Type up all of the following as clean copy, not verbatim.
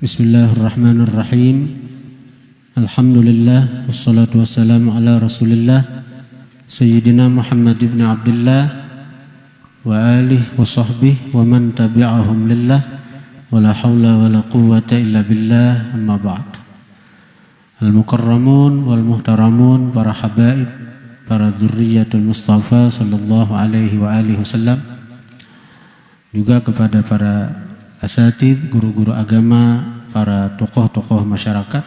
Bismillahirrahmanirrahim. Alhamdulillah wassalatu wassalamu ala Rasulillah Sayyidina Muhammad ibn Abdullah wa alihi wa sahbihi wa man tabi'ahum lillah wa la hawla wa la quwwata illa billah, amma ba'd. Al-mukarramun wal muhtaramun, para habaib, para zurriyatul Mustafa sallallahu alaihi wa alihi wasallam, juga kepada para asatidz, guru-guru agama, para tokoh-tokoh masyarakat,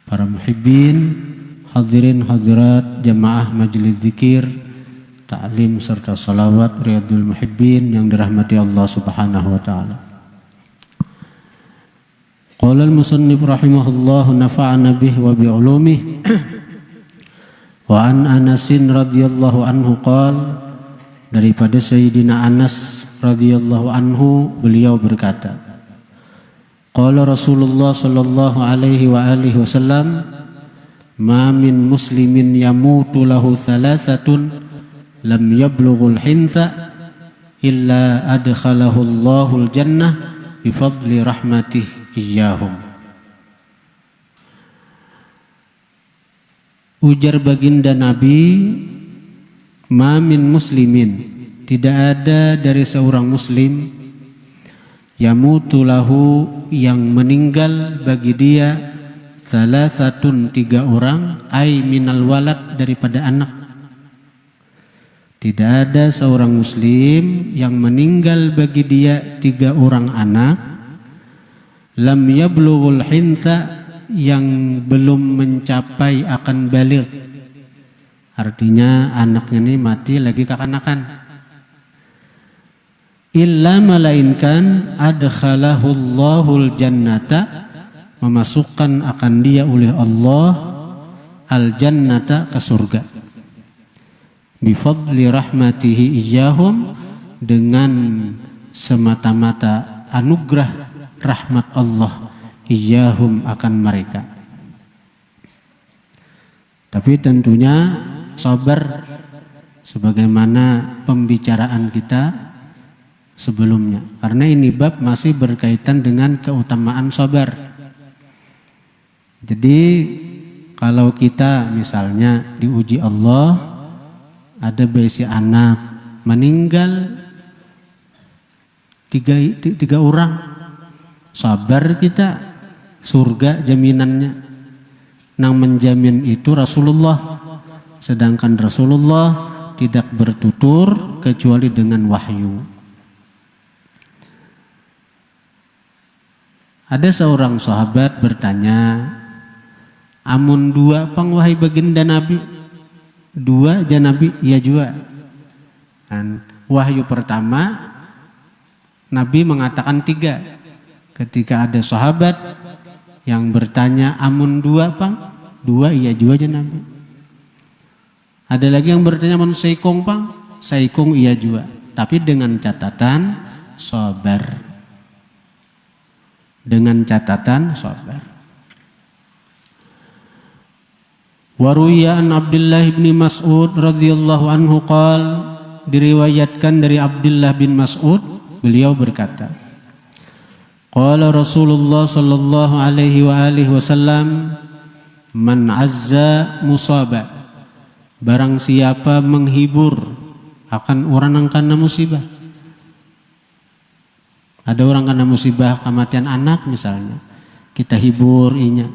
para muhibbin, hadirin hadirat jamaah majelis zikir, ta'lim serta salawat riyadul muhibbin yang dirahmati Allah Subhanahu wa taala. Qala al-musannif rahimahullah nafa'ana bih wa bi ulumihi wa an Anasin radhiyallahu anhu qala, daripada Sayyidina Anas radhiyallahu anhu, beliau berkata, qala Rasulullah sallallahu alaihi wa alihi wasallam, ma min muslimin yamutu lahu thalathatun lam yablughul hintha illa adkhalahu Allahul jannah bifadli rahmatih iyyahum. Ujar baginda Nabi, ma min muslimin, tidak ada dari seorang muslim, yamutu lahu, yang meninggal bagi dia, salasatun, 3 orang, ay minal walad, daripada anak. Tidak ada seorang muslim yang meninggal bagi dia 3 orang anak, lam yablughul hintha, yang belum mencapai akan baligh. Artinya anaknya ini mati lagi kekanakan. Illa malainkan adkhalahu Allahul jannata, memasukkan akan dia oleh Allah al jannata, ke surga. Bifadli rahmatihi iyyahum, dengan semata-mata anugerah rahmat Allah iyyahum, akan mereka. Tapi tentunya sabar, sebagaimana pembicaraan kita sebelumnya, karena ini bab masih berkaitan dengan keutamaan sabar. Jadi kalau kita misalnya diuji Allah, ada besi anak meninggal 3 orang, sabar kita, surga jaminannya. Nang menjamin itu Rasulullah, sedangkan Rasulullah tidak bertutur kecuali dengan wahyu. Ada seorang sahabat bertanya, amun 2 pang wahai baginda Nabi? 2 aja Nabi? Iya juga. Dan wahyu pertama Nabi mengatakan 3. Ketika ada sahabat yang bertanya, amun 2 pang? 2 iya juga aja Nabi. Ada lagi yang bertanya, amun saikong pang? Saikong iya juga. Tapi dengan catatan sabar. Dengan catatan sabar. Waruya an Abdullah bin Mas'ud radhiyallahu anhu qal, diriwayatkan dari Abdullah bin Mas'ud, beliau berkata, qala Rasulullah sallallahu alaihi wa alihi wasallam, man azza musaba, barang siapa menghibur akan orang yang kena musibah. Ada orang kena musibah kematian anak misalnya, kita hibur inya,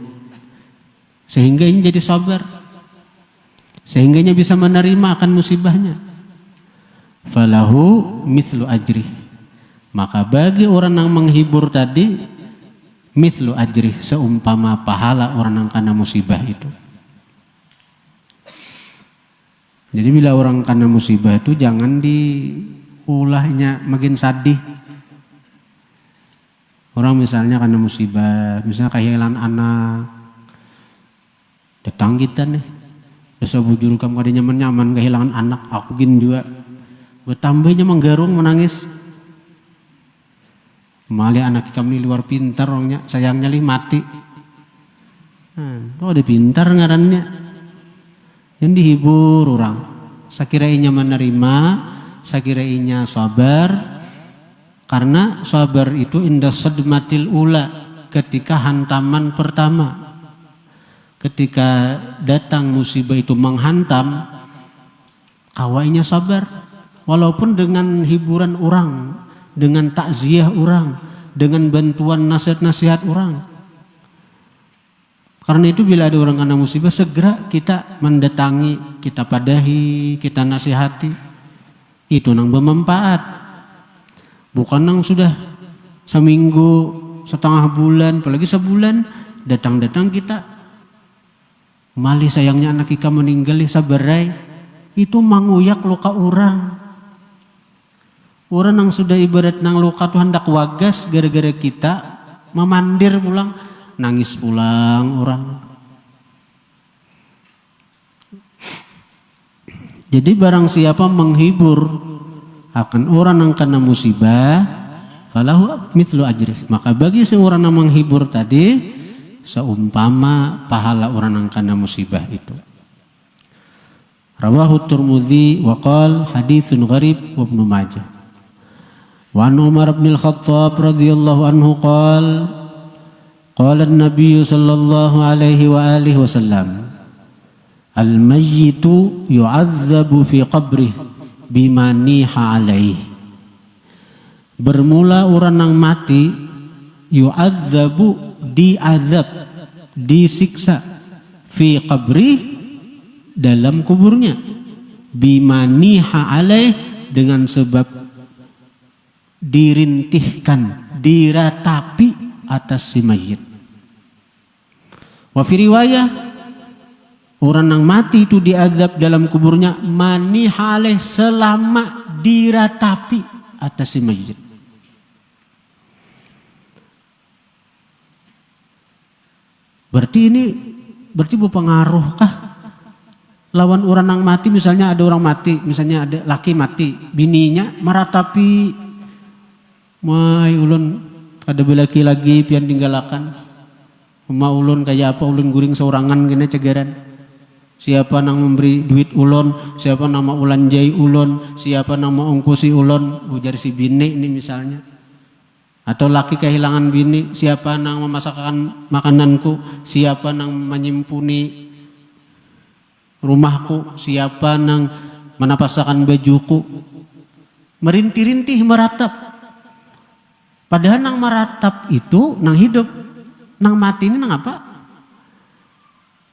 sehingga ini jadi sabar, sehingga ia bisa menerima akan musibahnya. Falahu mithlu ajri, maka bagi orang yang menghibur tadi, mithlu ajri, seumpama pahala orang yang kena musibah itu. Jadi bila orang kena musibah itu jangan diulahnya makin sadih. Orang misalnya kena musibah, misalnya kehilangan anak, datang kita nih, bisa bujur kamu ada nyaman-nyaman kehilangan anak, aku gini juga, bertambahnya menggarung menangis. Mali anak kami luar pintar orangnya, sayangnya mati. Oh ada pintar ngarannya, yang dihibur orang, sakirainya menerima, sakirainya sabar, Karena sabar itu indah sadmatil ula, ketika hantaman pertama. Ketika datang musibah itu menghantam, kawainya sabar. Walaupun dengan hiburan orang, dengan takziah orang, dengan bantuan nasihat-nasihat orang. Karena itu bila ada orang kena musibah, segera kita mendatangi, kita padahi, kita nasihati. Itu nang bermanfaat. Bukan nang sudah seminggu, setengah bulan, apalagi sebulan, datang-datang kita. Mali sayangnya anak ika meninggal sabarai. Itu manguyak luka orang. Orang yang sudah ibarat nang luka tuh hendak wagas gara-gara kita memandir pulang, nangis pulang orang. Jadi barang siapa menghibur akan orang yang kena musibah, falahu mithlu ajri. Maka bagi seorang yang menghibur tadi seumpama pahala orang yang kena musibah itu. Rawahu Tirmidzi wa qala haditsun gharib wa Ibnu Majah. Wa an Umar bin Al-Khattab radhiyallahu anhu qala qala an-nabiy sallallahu alaihi wa alihi wasallam al-mayyitu yu'adzabu fi qabrih bima niha alaihi. Bermula orang yang mati yu'adzabu, diazab, disiksa, fi qabri, dalam kuburnya, bimaniha alaih, dengan sebab dirintihkan, diratapi atas si mayit. Wa fi riwayah, orang yang mati itu diazab dalam kuburnya maniha alaih, selama diratapi atas si mayit. Berarti berpengaruhkah lawan orang yang mati? Misalnya ada orang mati, misalnya ada laki mati, bininya meratapi, mai ulun ada belaki lagi pian tinggalakan, ma ulun kayak apa, ulun guring seorangan gini cegeran. Siapa nang memberi duit ulun, siapa nama ulan jai ulun, siapa nama ongkosi ulun, ujar si bini ini misalnya. Atau laki kehilangan bini, siapa nang memasakkan makananku, siapa nang menyimpuni rumahku, siapa nang menapasakan bajuku. Merintih-rintih meratap. Padahal nang meratap itu nang hidup, nang mati ini nang apa?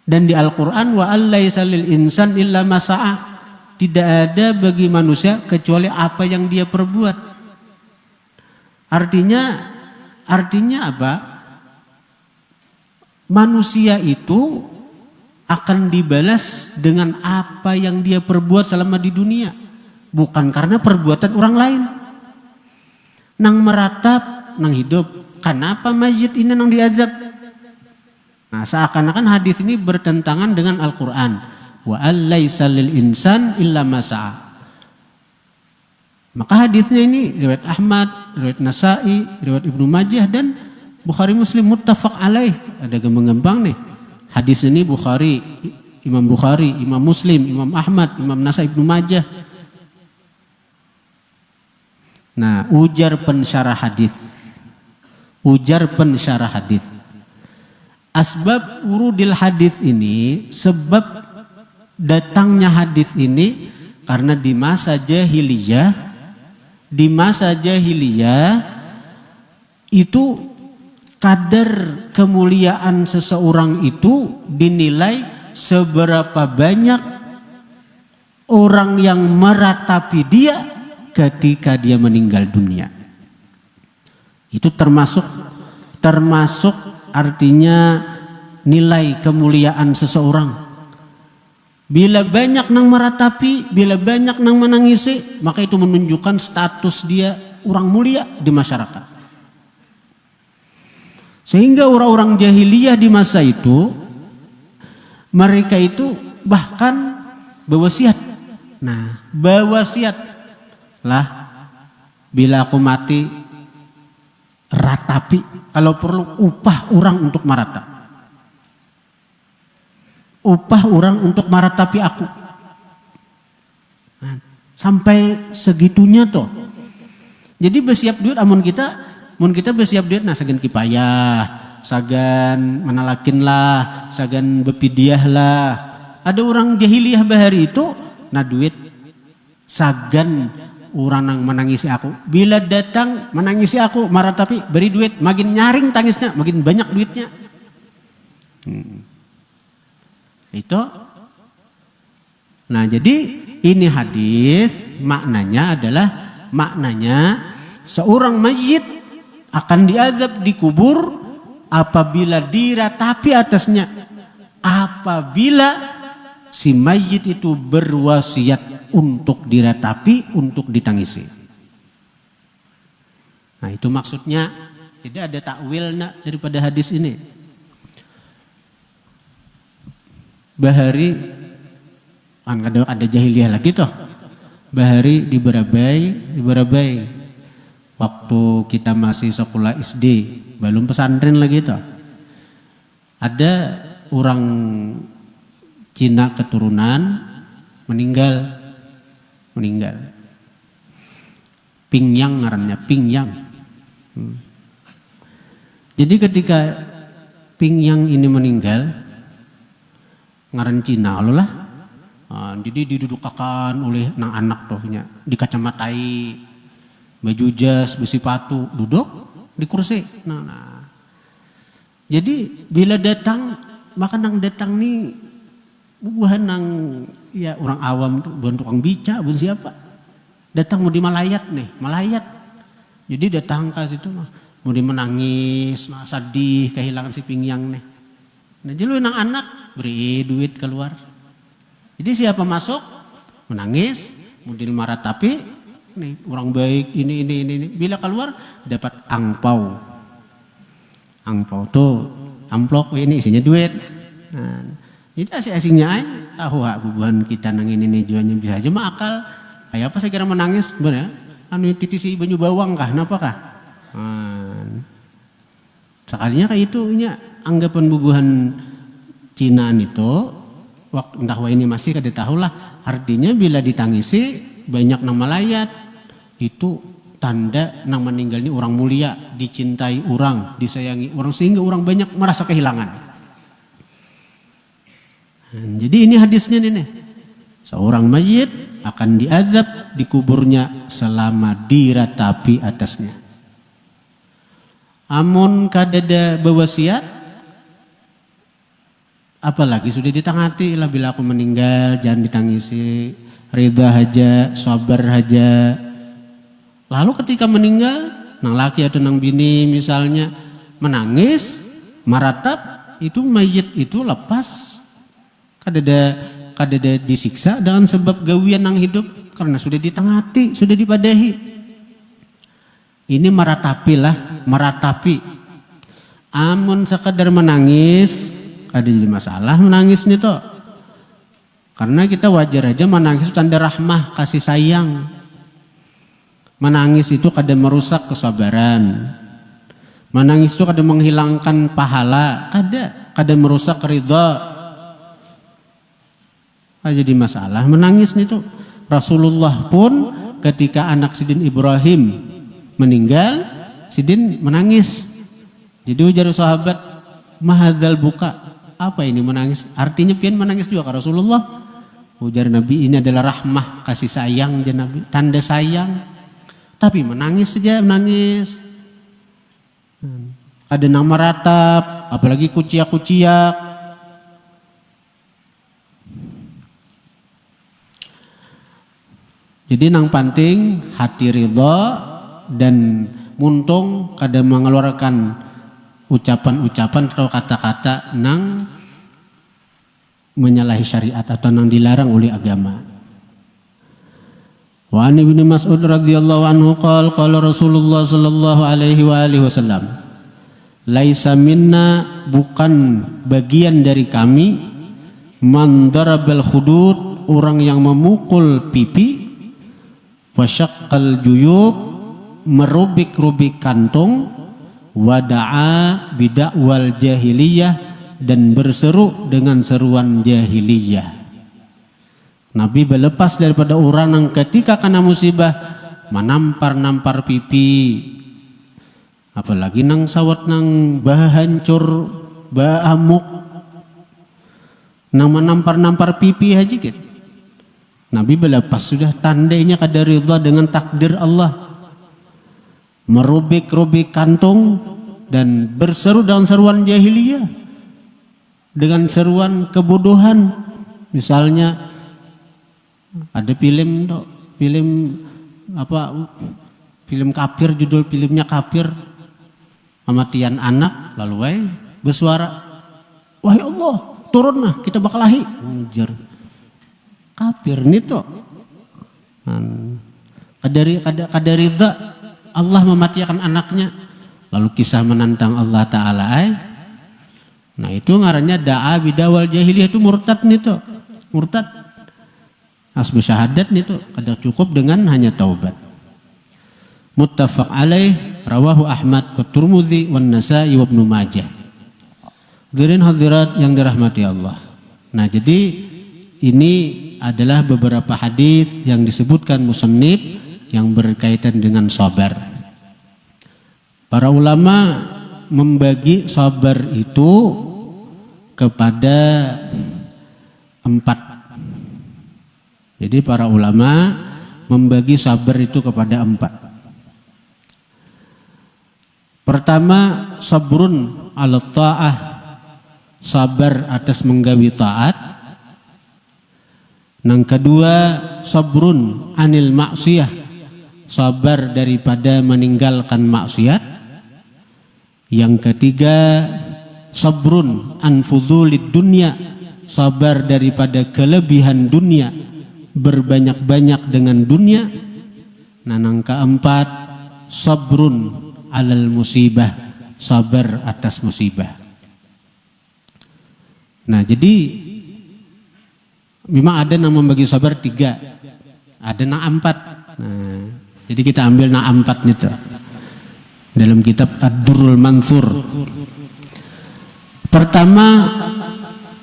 Dan di Al-Quran wa allaisa lil insan illa ma sa'a, tidak ada bagi manusia kecuali apa yang dia perbuat. Artinya apa? Manusia itu akan dibalas dengan apa yang dia perbuat selama di dunia, bukan karena perbuatan orang lain. Nang meratap, nang hidup. Kenapa mayit ini nang diazab? Nah, seakan-akan hadis ini bertentangan dengan Al-Quran. Wa allaisa lil insan illa ma sa'a. Maka hadisnya ini riwayat Ahmad, riwayat Nasa'i, riwayat Ibnu Majah dan Bukhari Muslim muttafaq alaih. Ada gembang-gembang nih. Hadis ini Bukhari, Imam Muslim, Imam Ahmad, Imam Nasa'i, Ibnu Majah. Nah, ujar pensyarah hadis. Asbab urudil hadis ini, sebab datangnya hadis ini karena di masa jahiliyah itu kadar kemuliaan seseorang itu dinilai seberapa banyak orang yang meratapi dia ketika dia meninggal dunia. Itu termasuk artinya nilai kemuliaan seseorang. Bila banyak nang meratapi, bila banyak nang menangisi, maka itu menunjukkan status dia orang mulia di masyarakat. Sehingga orang-orang jahiliyah di masa itu, mereka itu bahkan berwasiat. Nah, berwasiat lah, bila aku mati, ratapi, kalau perlu upah orang untuk meratap. Upah orang untuk meratapi aku. Nah, sampai segitunya toh. Jadi bersiap duit amun kita bersiap duit nah segan kipayah. sagan menalakin lah, sagan bepidiah lah. Ada orang jahiliyah bahari itu, nah duit sagan orang yang menangisi aku. Bila datang menangisi aku, marah tapi beri duit, makin nyaring tangisnya, makin banyak duitnya. Itu. Nah jadi ini hadis maknanya adalah seorang mayit akan diazab di kubur apabila diratapi atasnya, apabila si mayit itu berwasiat untuk diratapi, untuk ditangisi. Nah itu maksudnya, tidak ada takwilnya daripada hadis ini. Bahari, kan ada jahiliyah lagi toh. Bahari di Barabai, waktu kita masih sekolah SD, belum pesantren lagi toh. Ada orang Cina keturunan meninggal. Pingyang ngarannya, Pingyang. Jadi ketika Pingyang ini meninggal, ngaran Cina lah. Jadi didudukakan oleh nang anak tohnya, dikacamatai, baju jas, besi patu, duduk di kursi. Nah. Jadi bila datang, maka nang datang nih bukan nang ya orang awam tuh, bukan tukang bica, bukan siapa. Datang mau di malayat. Jadi datang ke situ mau menangis, sedih, kehilangan si Pingyang nih. Nah jadi lu nang anak beri duit keluar. Jadi siapa masuk menangis, kemudian marah tapi nih orang baik ini. Bila keluar dapat angpau. Angpau tuh amplop ini isinya duit. Nah, itu asing-asingnya aja. Tahu bubuhan kita nang ini jualnya bisa aja mah akal. Kayak apa saya kira menangis, bener? Anu titisi banyu bawang kah, napa kah? Sekalinya kayak itu nya anggapan bubuhan Cinaan itu waktu entah ini masih kada tahu lah, artinya bila ditangisi banyak nang malayat itu tanda nang meninggalnya orang mulia, dicintai orang, disayangi orang, sehingga orang banyak merasa kehilangan. Jadi ini hadisnya nih, seorang mayit akan diazab di kuburnya selama diratapi atasnya. Amun kadada bewasiat, apalagi sudah ditangati lah, bila aku meninggal jangan ditangisi, ridha aja, sabar aja. Lalu ketika meninggal, nang laki atau nang bini misalnya menangis, maratap, itu mayit itu lepas, kadada disiksa dengan sebab gawian nang hidup, karena sudah ditangati, sudah dipadahi. Ini meratapi. Amun sekadar menangis, ada jadi masalah menangis nih toh. Karena kita wajar aja menangis itu tanda rahmah, kasih sayang. Menangis itu kadang merusak kesabaran. Menangis itu kadang menghilangkan pahala, kadang merusak ridha. Jadi masalah menangis nih toh. Rasulullah pun ketika anak Sidin Ibrahim meninggal, Sidin menangis. Jadi ujar sahabat, mahadzal buka. Apa ini menangis? Artinya pian menangis juga ke Rasulullah. Ujar Nabi, ini adalah rahmah, kasih sayang dia Nabi, tanda sayang. Tapi menangis saja, menangis. Ada nama ratap, apalagi kuciak-kuciak. Jadi nang penting hati ridha dan muntung kadang mengeluarkan ucapan-ucapan atau kata-kata nang menyalahi syariat atau nang dilarang oleh agama. Wa an Ibnu Mas'ud radhiyallahu anhu qala Rasulullah sallallahu alaihi wasallam, laisa minna, bukan bagian dari kami, man darabal khudud, orang yang memukul pipi, wa syaqqal juyub, merubik-rubik kantung, wada'a bidakwal jahiliyah, dan berseru dengan seruan jahiliyah. Nabi berlepas daripada orang yang ketika kena musibah menampar-nampar pipi, apalagi nang sawat nang bah hancur, bah amuk, nang menampar-nampar pipi haji gitu. Nabi belepas sudah tandainya kada ridha dengan takdir Allah, merobek-robek kantong dan berseru dengan seruan jahiliyah, dengan seruan kebodohan. Misalnya ada film kafir, judul filmnya kafir, kematian anak, lalu bersuara, wahai Allah turunlah kita bakal lahir, anjir kafir nih tuh. Kada ridha Allah mematikan anaknya, lalu kisah menantang Allah Ta'ala. Nah itu ngarannya da'a bidawal jahiliyah, itu murtad nih tuh, murtad. Asbu syahadat nih tuh kada cukup dengan hanya taubat. Muttafaq alaih, rawahu Ahmad wa Tirmidzi wan Nasa'i wa Ibnu Majah. Hadirin hadirat yang dirahmati Allah. Nah jadi ini adalah beberapa hadis yang disebutkan musannif yang berkaitan dengan sabar. Para ulama membagi sabar itu kepada 4. Jadi para ulama membagi sabar itu kepada 4. Pertama, sabrun ala ta'ah, sabar atas menggawi taat. Yang kedua, sabrun anil maksiyah, sabar daripada meninggalkan maksiat. Yang ketiga, sabrun an fudulid dunya, sabar daripada kelebihan dunia, berbanyak-banyak dengan dunia. Nah, yang keempat, sabrun alal musibah, sabar atas musibah. Nah, jadi memang ada yang membagi sabar 3, ada yang 4. Nah, jadi kita ambil yang 4 itu dalam kitab Ad-Durrul Mansur. Pertama,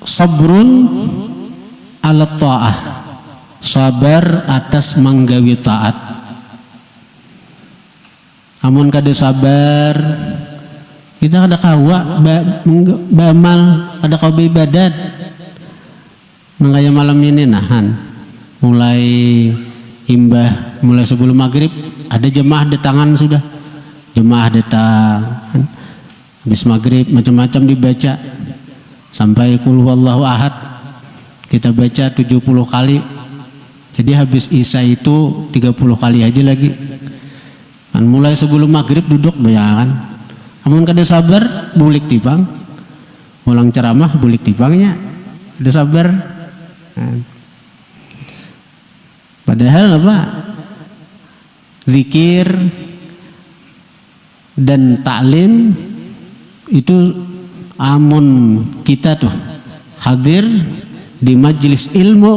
sabrun ala ta'ah, sabar atas menggawi taat. Amun kada sabar, kita kada kawa bamal, kada kawa beribadat. Nangkaya malam ini nahan mulai imbah, mulai sebelum maghrib ada jemaah datangan sudah, jemaah datang habis maghrib macam-macam dibaca sampai qul huwallahu ahad kita baca 70 kali. Jadi habis isya itu 30 kali aja lagi kan. Mulai sebelum maghrib duduk bayangan, amun kada sabar bulik tipang, ulang ceramah bulik tipangnya, ada sabar. Padahal apa? Zikir dan taklim itu amun kita tuh hadir di majelis ilmu,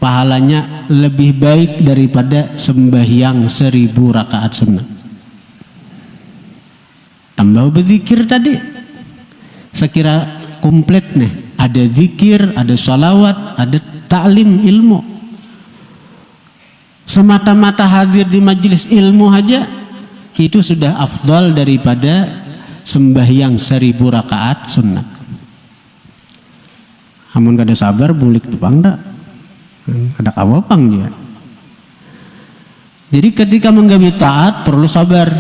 pahalanya lebih baik daripada sembahyang 1000 rakaat sunnah. Tambah berzikir tadi, sekira komplit nih. Ada zikir, ada salawat, ada ta'lim ilmu. Semata-mata hadir di majelis ilmu aja itu sudah afdal daripada sembahyang 1000 rakaat sunnah. Amun kada sabar bulik tupang dak, kada kawapang dia. Jadi ketika menggawi taat perlu sabar.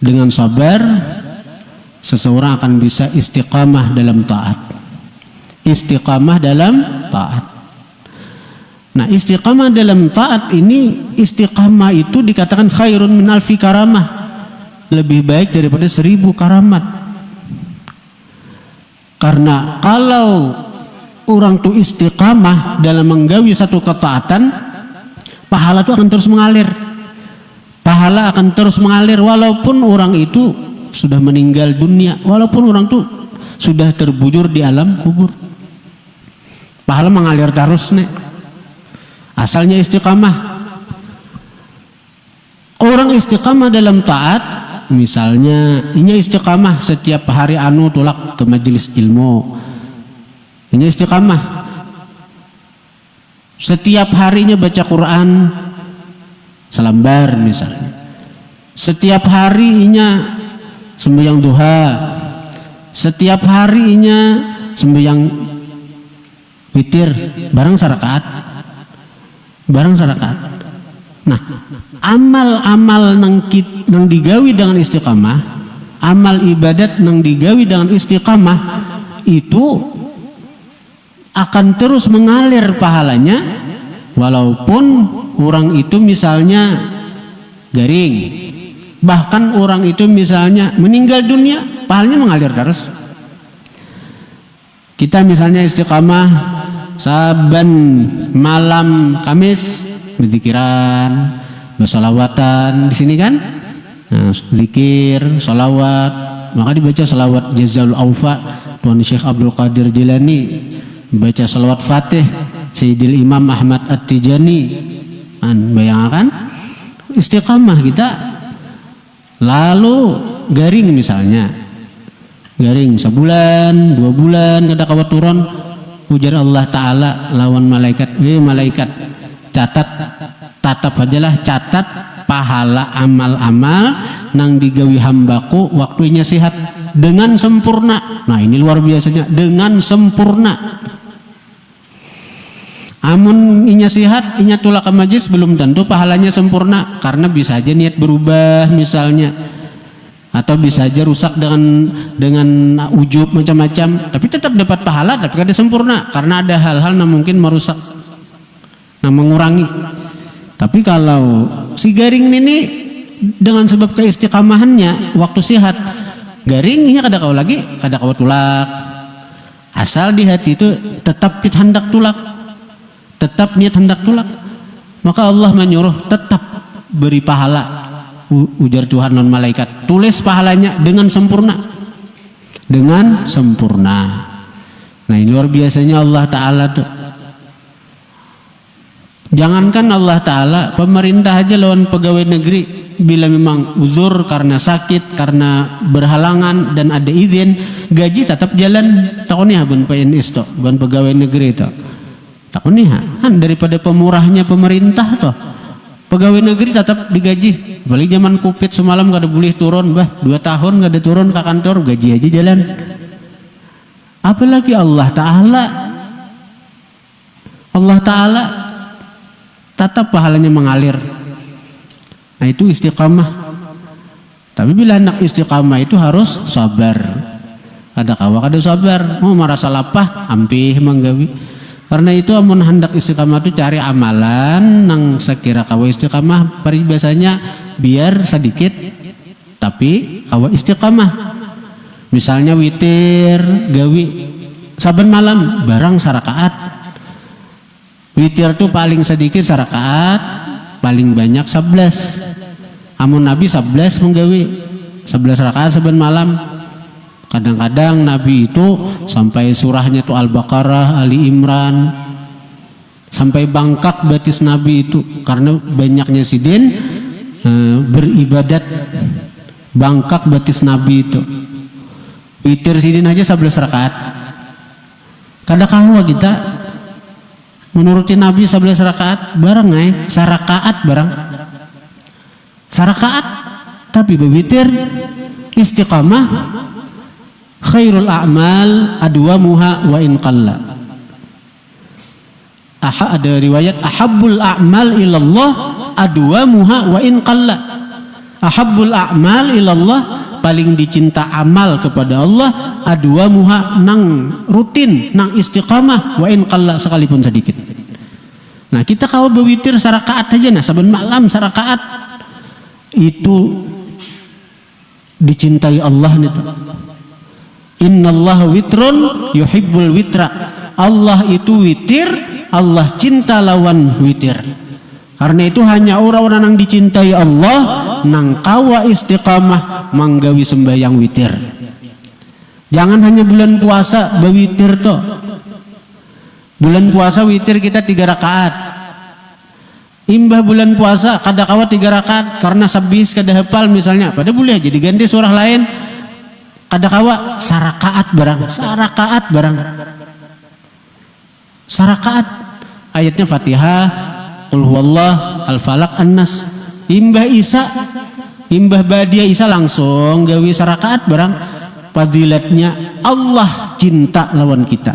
Dengan sabar seseorang akan bisa istiqamah dalam taat. Istiqamah dalam taat. Nah, istiqamah dalam taat ini, istiqamah itu dikatakan khairun min alfi karamah, lebih baik daripada 1000 karamat. Karena kalau orang tuh istiqamah dalam menggawi satu ketaatan, pahala itu akan terus mengalir. Pahala akan terus mengalir walaupun orang itu sudah meninggal dunia, walaupun orang itu sudah terbujur di alam kubur. Pahala mengalir terus nih. Asalnya istiqamah. Orang istiqamah dalam taat, misalnya ini istiqamah setiap hari tulak ke majelis ilmu. Ini istiqamah. Setiap harinya baca Quran selembar misalnya. Setiap harinya sembahyang duha. Setiap harinya sembahyang witir bareng sarakaat. Nah, amal-amal nang digawi dengan istiqamah, amal ibadat nang digawi dengan istiqamah itu akan terus mengalir pahalanya, walaupun orang itu misalnya garing, bahkan orang itu misalnya meninggal dunia, pahalanya mengalir terus. Kita misalnya istiqamah saban malam Kamis berzikiran, bersolawatan di sini kan, nah, zikir, solawat, maka dibaca solawat Jazalul Aufa Tuan Syekh Abdul Qadir Jilani, baca salawat Fatih Sayyidil Imam Ahmad At-Tijani. Bayangkan istiqamah kita. Lalu garing misalnya, garing sebulan, 2 bulan kada kawat turun, ujar Allah Ta'ala lawan malaikat, malaikat catat, tatap ajalah, catat pahala amal-amal nang digawi hambaku waktunya sehat dengan sempurna. Nah ini luar biasanya, dengan sempurna. Amun inya sehat, inya tulak ke majlis belum tentu pahalanya sempurna, karena bisa aja niat berubah misalnya, atau bisa aja rusak dengan ujub macam-macam, tapi tetap dapat pahala, tapi kada sempurna karena ada hal-hal yang mungkin merusak, yang mengurangi. Tapi kalau si garing ini dengan sebab keistiqamahannya waktu sehat, garingnya kada kau lagi, kada kau tulak, asal di hati itu tetap hendak tulak, tetap niat hendak tulak, maka Allah menyuruh tetap beri pahala. Ujar Tuhan non malaikat, tulis pahalanya dengan sempurna, dengan sempurna. Nah ini luar biasanya Allah Ta'ala tuh. Jangankan Allah Ta'ala, pemerintah aja lawan pegawai negeri, bila memang uzur karena sakit, karena berhalangan dan ada izin, gaji tetap jalan. Takuniha bun PNS tuh, bun pegawai negeri tuh, takuniha kan daripada pemurahnya pemerintah tuh, pegawai negeri tetap digaji. Balik zaman Covid semalam gak ada boleh turun, 2 tahun gak ada turun ke kantor, gaji aja jalan. Apalagi Allah Ta'ala tetap pahalanya mengalir. Nah itu istiqamah. Tapi bila hendak istiqamah itu harus sabar. Kada kawa kada sabar, mau merasa lapah ampih manggawi. Karena itu amun hendak istiqamah itu cari amalan nang sekira kawa istiqamah, paribasanya biar sedikit tapi kawa istiqamah. Misalnya witir gawi saben malam barang sarakaat. Witir tuh paling sedikit sarakaat, paling banyak 11. Amun Nabi 11 menggawi 11 rakaat saben malam. Kadang-kadang Nabi itu sampai surahnya tuh Al-Baqarah, Ali Imran, sampai bangkak batis Nabi itu karena banyaknya sidin beribadat, bangkak batis Nabi itu. Witir sidin aja 11 rakaat. Kadang-kadang kita menuruti Nabi 11 rakaat bareng sarakaat bareng. Sarakaat tapi berwitir istiqamah. Khairul a'mal adwamuha wa in qalla. Ada riwayat ahabbul a'mal ilallah adwamuha wa in qalla. Ahabbul a'mal ilallah, paling dicinta amal kepada Allah, adwamuha nang rutin, nang istiqamah, wa in qalla sekalipun sedikit. Nah kita kalau berwitir sarakaat aja, nah saben malam sarakaat itu dicintai Allah nih. Innallaha witrun yuhibbul witra. Allah itu witir, Allah cinta lawan witir. Karena itu hanya orang-orang yang dicintai Allah nang kawa istiqamah manggawi sembahyang witir. Jangan hanya bulan puasa berwitir toh. Bulan puasa witir kita 3 rakaat. Imbah bulan puasa kada kawa 3 rakaat karena sabis kada hafal misalnya, pada boleh aja diganti surah lain. Kada kawa sarakaat barang. Sarakaat. ayatnya Fatihah, Qul huwallah, Al-Falaq, An-Nas. Imbah Isa, imbah Badia Isa langsung gawe sarakaat barang fadilatnya Allah cinta lawan kita.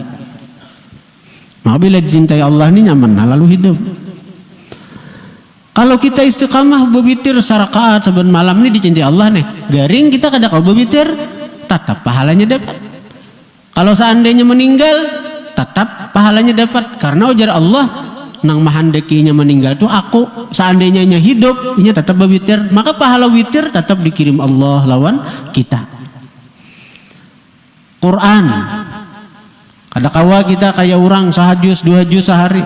Maka bila dicintai Allah ini nyaman lalu hidup. Kalau kita istiqamah bebitir sarakaat saban malam ini dicintai Allah nih, garing kita kada kau bebitir, tetap pahalanya dapat. Kalau seandainya meninggal, tetap pahalanya dapat karena ujar Allah nang mahandakinya meninggal tuh aku seandainya hidup ini tetap bewitir, maka pahala witir tetap dikirim Allah lawan kita. Quran kada kawa kita kayak orang sahajus 2 juz sehari,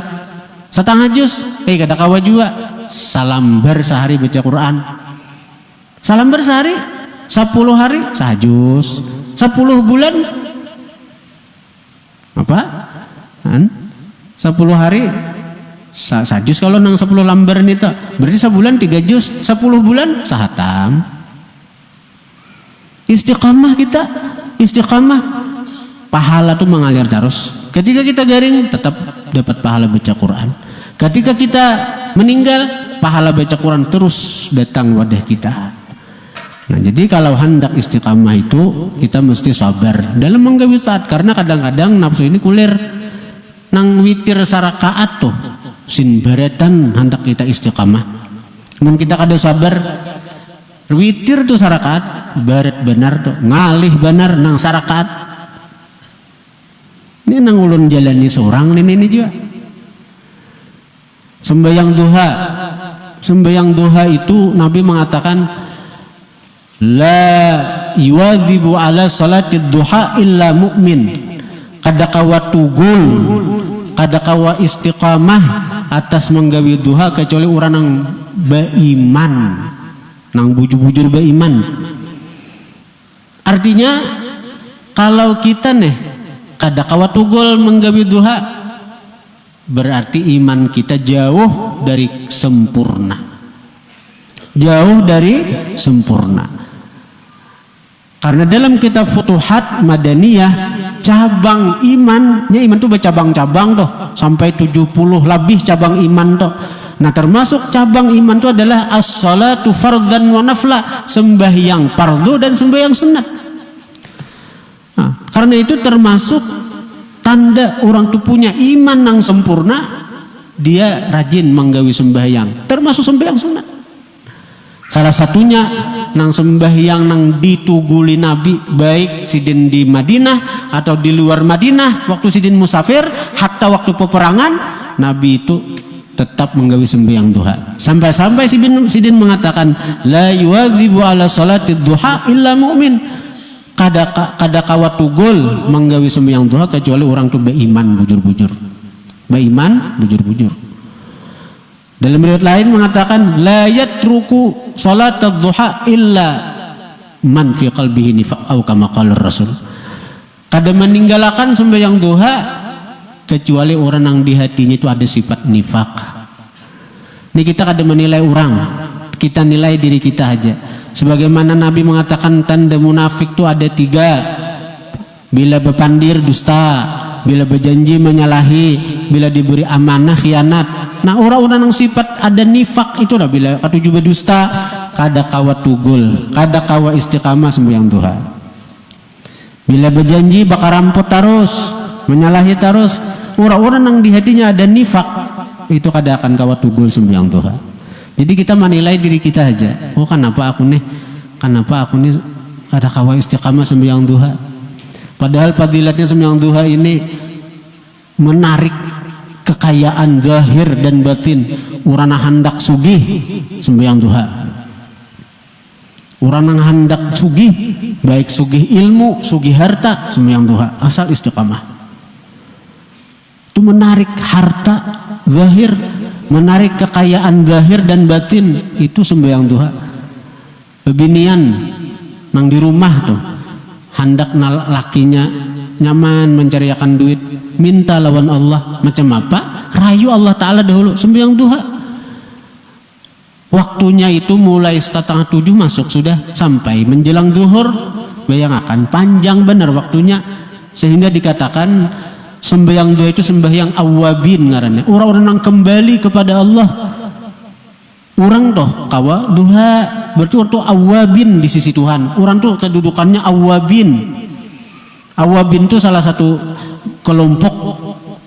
setengah juz kada kawa juga salambar sehari baca Quran. Salambar sehari 10 hari sahajus, 10 bulan apa kan 10 hari sajus. Kalau nang 10 lambar nita berarti sebulan 3 juz, 10 bulan sahatam. Istiqamah kita, istiqamah pahala tuh mengalir terus. Ketika kita garing tetap dapat pahala baca Quran. Ketika kita meninggal pahala baca Quran terus datang wadah kita. Nah, jadi kalau hendak istiqamah itu kita mesti sabar dalam menggawi saat, karena kadang-kadang nafsu ini kulir nang witir sarakaat tuh sin baratan hendak kita istiqamah. Mun kita kada sabar witir tuh sarakaat barat benar tuh ngalih benar nang sarakaat. Ini nang ulun jalani seorang ini juga. Sembahyang duha. Sembahyang duha itu Nabi mengatakan la yuwadzibu ala salatid duha illa mu'min. Kada kawa tugul, kada kawa istiqamah atas menggawi duha kecuali orang nang beriman, nang bujur-bujur beriman. Artinya kalau kita nih kada kawa tugul menggawi duha, berarti iman kita jauh dari sempurna, jauh dari sempurna. Karena dalam kitab Futuhat Madaniyah cabang imannya, iman tuh bercabang-cabang tuh sampai 70 lebih cabang iman tuh. Nah termasuk cabang iman itu adalah as-salatu fardhan wa nafla, sembahyang fardu dan sembahyang sunat. Nah, karena itu termasuk tanda orang tuh punya iman yang sempurna, dia rajin menggawi sembahyang, termasuk sembahyang sunat. Salah satunya nang sembahyang nang dituguli Nabi, baik sidin di Madinah atau di luar Madinah waktu sidin musafir, hatta waktu peperangan Nabi itu tetap menggawi sembahyang duha. Sampai-sampai sidin mengatakan la yuwadzibu ala salatid duha illa mu'min. Kada kawa tugul menggawi sembahyang duha kecuali orang itu beriman bujur-bujur. Beriman bujur-bujur. Dalam riwayat lain mengatakan la yatruku salatad duha illa man fi qalbihi nifaq atau kama qala Rasul. Kada meninggalkan sembahyang duha kecuali orang yang di hatinya itu ada sifat nifak. Ini kita kada menilai orang, kita nilai diri kita aja. Sebagaimana Nabi mengatakan tanda munafik itu ada 3. Bila berpandir dusta, bila berjanji menyalahi, bila diberi amanah khianat. Nah orang-orang yang sifat ada nifak itu dah, bila katuju berdusta, kada kawa tugul, kada kawa istiqamah sembahyang duha. Bila berjanji bakal rampot terus, menyalahi terus, orang-orang yang di hatinya ada nifak itu kada akan kawa tugul sembahyang duha. Jadi kita menilai diri kita aja. Oh kenapa aku nih ada kawa istiqamah sembahyang duha. Padahal fadilatnya sembahyang duha ini menarik kekayaan zahir dan batin. Urana hendak sugih sembahyang duha. Urana hendak sugih, baik sugih ilmu, sugih harta, sembahyang duha. Asal istiqamah. Itu menarik harta zahir, menarik kekayaan zahir dan batin, itu sembahyang duha. Bebinian nang di rumah tuh hendak lakinya nyaman mencariakan duit, minta lawan Allah macam apa? Rayu Allah Ta'ala dahulu, sembahyang duha. Waktunya itu mulai 6:30 masuk sudah sampai menjelang zuhur, bayangkan panjang benar waktunya, sehingga dikatakan Sembahyang duha itu sembahyang awabin ngarannya. Orang-orang yang kembali kepada Allah. Orang toh kawa duha berarti orang tuh awabin di sisi Tuhan. Orang tuh kedudukannya awabin. Awabin itu salah satu kelompok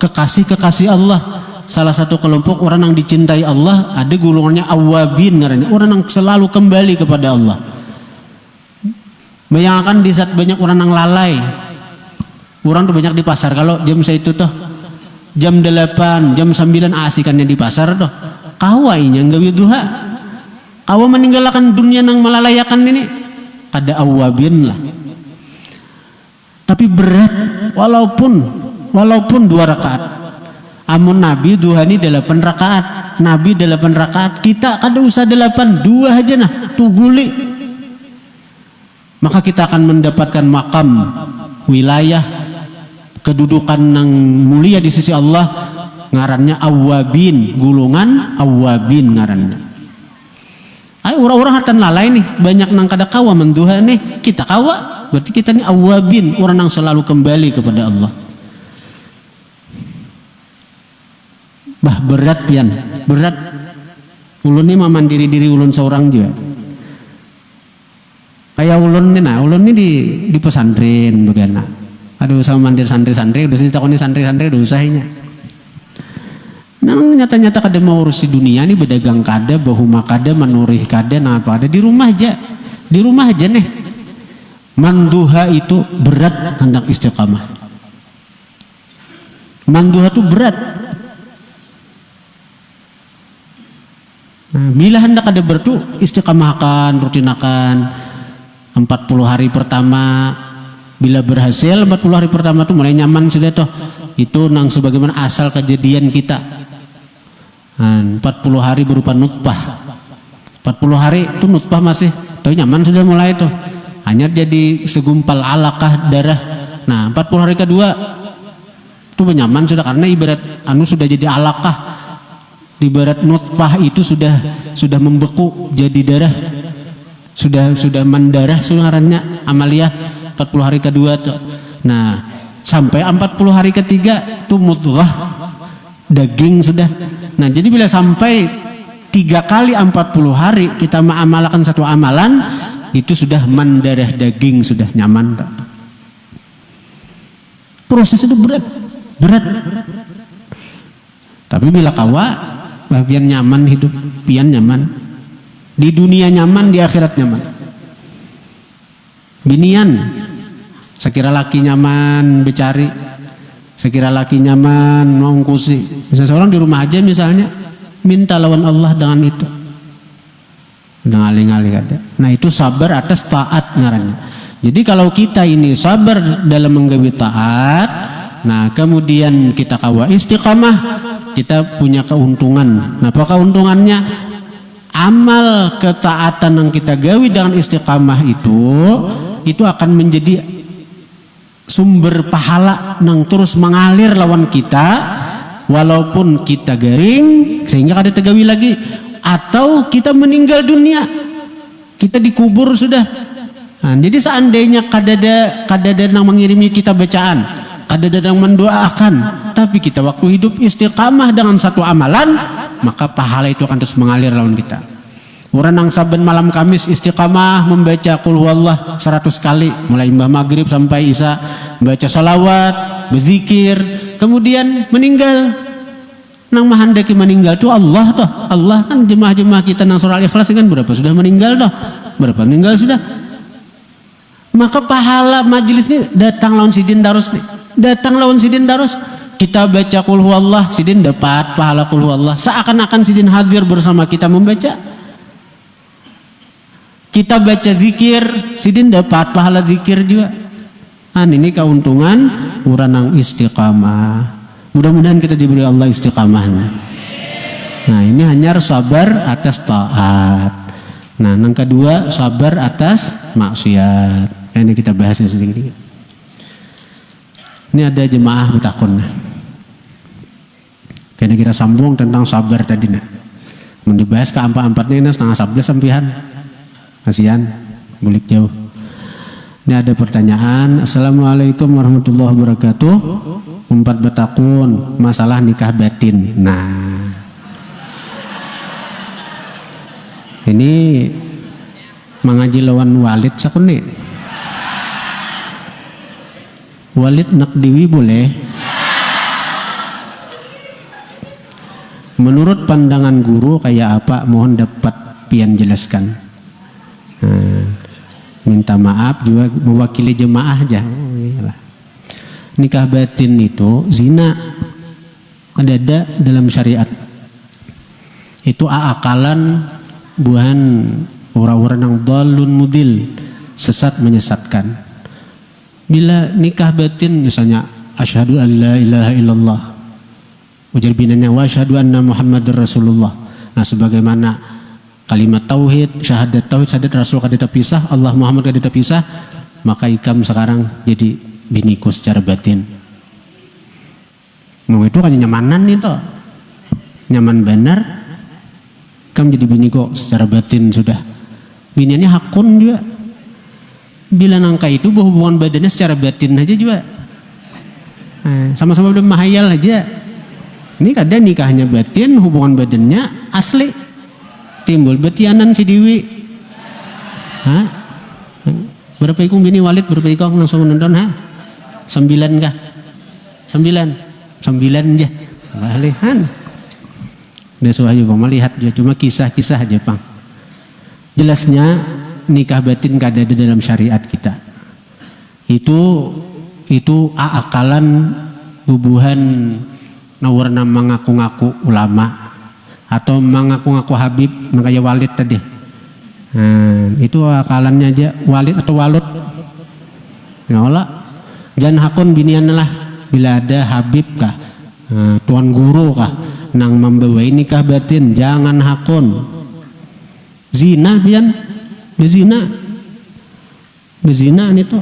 kekasih Allah. Salah satu kelompok orang yang dicintai Allah, ada golongannya awabin ngarannya. Orang yang selalu kembali kepada Allah. Bayangkan di saat banyak orang yang lalai. Orang tuh banyak di pasar. Kalau jam saya itu toh jam 8, jam 9 asikannya di pasar toh. Kawainya gawe duha. Kawa meninggalkan dunia nang melalayakan ini. Kada awabin lah. Tapi berat walaupun 2 rakaat. Amun Nabi duha ini 8 rakaat. Nabi 8 rakaat. Kita kada usah 8, 2 aja nah. Tuguli. Maka kita akan mendapatkan makam wilayah kedudukan yang mulia di sisi Allah. Ngarannya awabin, gulungan awabin ngarannya. Ayo orang-orang hartan lalai nih, banyak nang kada kawa menduha nih, kita kawa, berarti kita nih awabin, orang yang selalu kembali kepada Allah. Bah berat pian, berat. Ulun nih mandiri diri ulun seorang juga. Kayak ulun nih di pesantren bagaimana? Aduh sama mandir santri-santri, udah ditakoni santri-santri udah usahanya. Nang nyata-nyata kada mau urusi dunia nih, berdagang kada, bahuma kada, menurih kada, nah apa ada di rumah aja nih. Manduha itu berat hendak istiqamah. Manduha itu berat. Nah, bila hendak kada bertu istiqamahkan, rutinakan 40 hari pertama. Bila berhasil 40 hari pertama tuh mulai nyaman sudah toh. Itu nang sebagaimana asal kejadian kita. 40 hari berupa nutfah. 40 hari itu nutfah masih tapi nyaman sudah mulai tuh. Hanya jadi segumpal alaqah darah. Nah 40 hari kedua itu nyaman sudah karena ibarat sudah jadi alaqah. Ibarat nutfah itu sudah membeku jadi darah. Sudah mendarah suaranya amaliyah 40 hari kedua tuh. Nah sampai 40 hari ketiga tuh mudghah daging sudah. Nah jadi bila sampai 3 kali 40 hari kita mengamalkan satu amalan itu sudah mendarah daging, sudah nyaman. Proses itu berat. Tapi bila kawa pian nyaman hidup, pian nyaman di dunia, nyaman di akhirat nyaman. Binian sekira laki nyaman becari, sekira laki nyaman ngongkusi. Misalnya seorang di rumah aja misalnya minta lawan Allah dengan itu, dengan aling-aling ada. Nah itu sabar atas taat ngarannya. Jadi kalau kita ini sabar dalam menggawi taat, nah kemudian kita kawa istiqamah, kita punya keuntungan. Nah apa keuntungannya? Amal ketaatan yang kita gawi dengan istiqamah itu akan menjadi sumber pahala yang terus mengalir lawan kita walaupun kita garing sehingga kada tegawi lagi, atau kita meninggal dunia, kita dikubur sudah. Nah, jadi seandainya kadada yang mengirimi kita bacaan, kadada yang mendoakan, tapi kita waktu hidup istiqamah dengan satu amalan, maka pahala itu akan terus mengalir lawan kita. Orang yang saben malam Kamis istiqamah membaca qul huwallah 100 kali mulai maghrib sampai isya, membaca salawat, berzikir, kemudian meninggal. Nang mahandaki meninggal tuh Allah toh. Allah kan jemaah-jemaah kita nang surah Al-Ikhlas kan berapa sudah meninggal toh? Berapa meninggal sudah? Maka pahala majelis ini datang lawan sidin darus nih. Datang lawan sidin darus. Kita baca qul huwallah, sidin dapat pahala qul huwallah. Seakan-akan sidin hadir bersama kita membaca. Kita baca zikir, sidin dapat pahala zikir juga. Ini keuntungan orang yang istiqamah. Mudah-mudahan kita diberi Allah istiqamahnya. Nah ini hanya sabar atas taat. Nah yang kedua sabar atas maksiat. Ini kita bahas sedikit. Ini ada jemaah bertakun. Karena kita sambung tentang sabar tadi. Mau dibahas ke empat-empatnya ini setengah 11 sampian. Kasihan, bulik jauh. Ini ada pertanyaan. Assalamualaikum warahmatullahi wabarakatuh. umpat betakun masalah nikah batin. Nah, ini mengaji lawan Walid sakuni. Walid nak diwi boleh. Menurut pandangan guru kayak apa? Mohon dapat pian jelaskan. Minta maaf juga mewakili jemaah aja. Nikah batin itu zina ada dalam syariat. Itu akalan buhan orang-orang yang dalun mudil, sesat menyesatkan. Bila nikah batin misalnya asyhadu an la ilaha illallah ujar binanya wa asyhadu anna muhammadar rasulullah. Nah, sebagaimana kalimat tauhid, syahadat rasul kada terpisah, Allah Muhammad kada terpisah, maka ikam sekarang jadi biniku secara batin. Mau itu kan nyamanan itu. Nyaman benar. Ikam jadi biniku secara batin sudah. Biniannya hakun juga. Bila nangka itu berhubungan badannya secara batin aja juga. Sama-sama udah mahayal aja. Ini kadang nikahnya batin, hubungan badannya asli. Timbul betianan si Dewi. Hah? Berapa ikung bini Walid, berapa ikung langsung nonton, ha? 9 kah? 9 aja. Balihan. Besok aja Bang melihat aja, cuma kisah-kisah aja Bang. Jelasnya nikah batin kada ada dalam syariat kita. Itu akalan bubuhan nawarna mengaku-ngaku ulama atau mengaku-ngaku Habib kayak Walid tadi. Itu akalannya aja Walid atau Walut. Ngolah jangan hakun binian lah bila ada Habib kah, tuan guru kah nang membawa nikah batin, jangan hakun. Zina pian, bezina itu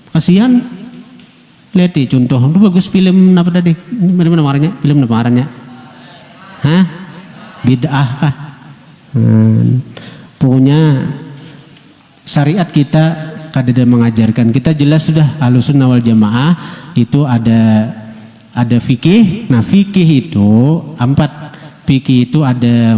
kasihan. Lihat contoh, itu bagus film apa tadi? Mana namanya? Film apa namanya? Hah? Bid'ah kah? Pokoknya syariat kita kada mengajarkan. Kita jelas sudah Ahlussunnah wal Jamaah itu ada fikih. Nah, fikih itu 4. Fikih itu ada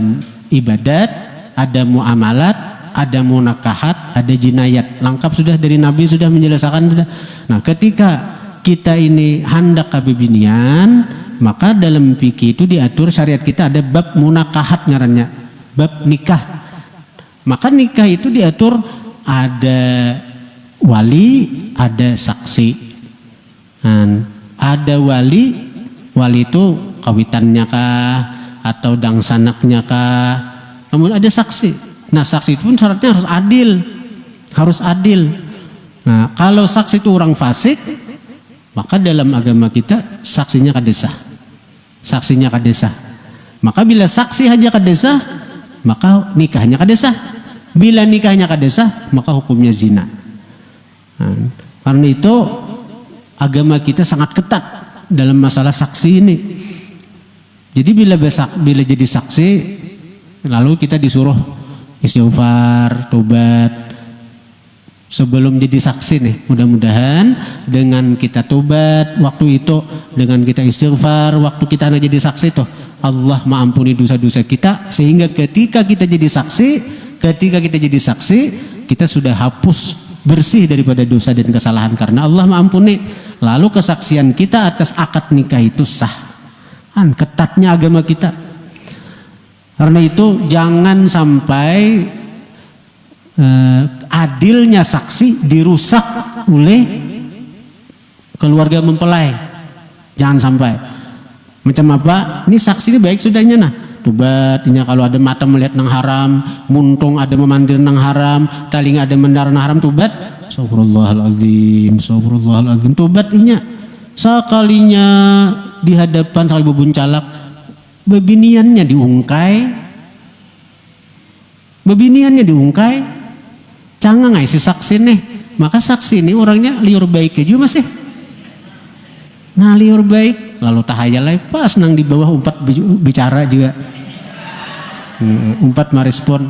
ibadat, ada muamalat, ada munakahat, ada jinayat. Lengkap sudah dari Nabi sudah menjelaskan. Nah, ketika kita ini hendak kabibinian, maka dalam fikih itu diatur syariat kita ada bab munakahat ngarannya, bab nikah. Maka nikah itu diatur ada wali, ada saksi. Ada wali itu kawitannya kah atau dangsanaknya kah. Kemudian ada saksi. Nah, saksi itu pun syaratnya harus adil. Nah, kalau saksi itu orang fasik, maka dalam agama kita saksinya kadesah. Maka bila saksi hanya kadesah, maka nikahnya kadesah. Bila nikahnya kadesah, maka hukumnya zina. Karena itu agama kita sangat ketat dalam masalah saksi ini. Jadi bila jadi saksi, lalu kita disuruh istighfar, tobat. Sebelum jadi saksi nih, mudah-mudahan dengan kita tobat waktu itu, dengan kita istighfar waktu kita akan jadi saksi tuh, Allah mengampuni dosa-dosa kita, sehingga ketika kita jadi saksi kita sudah hapus bersih daripada dosa dan kesalahan karena Allah mengampuni. Lalu kesaksian kita atas akad nikah itu sah. Ketatnya agama kita. Karena itu jangan sampai adilnya saksi dirusak oleh keluarga mempelai. Jangan sampai. Macam apa? Ini saksi ini baik sudahnya nah. Tobatnya kalau ada mata melihat nang haram, muntung ada memandir nang haram, talinga ada mendengar nang haram, tobat. Astagfirullahaladzim. Tobatnya sekalinya di hadapan sekali bebuncalak, bebiniannya diungkai. Canggah nggak si saksi nih, maka saksi ini orangnya liur baik aja masih. Nah liur baik, lalu tahayal pas nang di bawah umpat bicara juga, umpat merespon.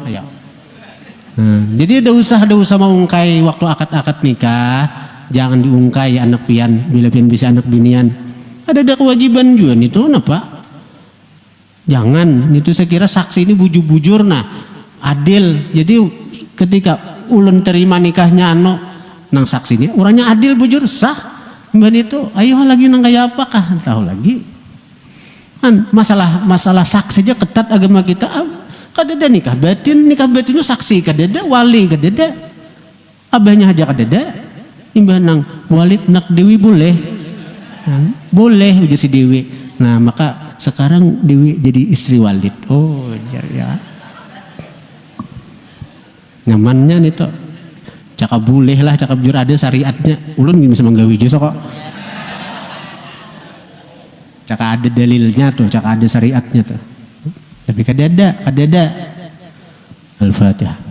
Jadi ada usaha mau ungkai waktu akad nikah, jangan diungkai anak pian, bila pian bisa anak binian. Ada kewajiban juga nih tuh napa? Jangan, itu saya kira saksi ini bujur-bujur nah adil. Jadi ketika ulun terima nikahnya nang saksinya orangnya adil bujur sah. Mbak itu ayo lagi nang kayak apakah tahu lagi. Kan masalah saksi aja ketat agama kita. Kadada nikah batin itu saksi kadada wali kadada. Abahnya aja kadada. Imbah nang walid nak dewi boleh. Boleh ujar si dewi. Nah maka sekarang dewi jadi istri walid. Oh ya. Nyamannya nih toh. Cakap boleh lah, cakap jujur ada syariatnya. Ulun bisa menggawi juga kok. Cakap ada dalilnya tuh, cakap ada syariatnya tuh. Tapi kadada. Al-Fatihah.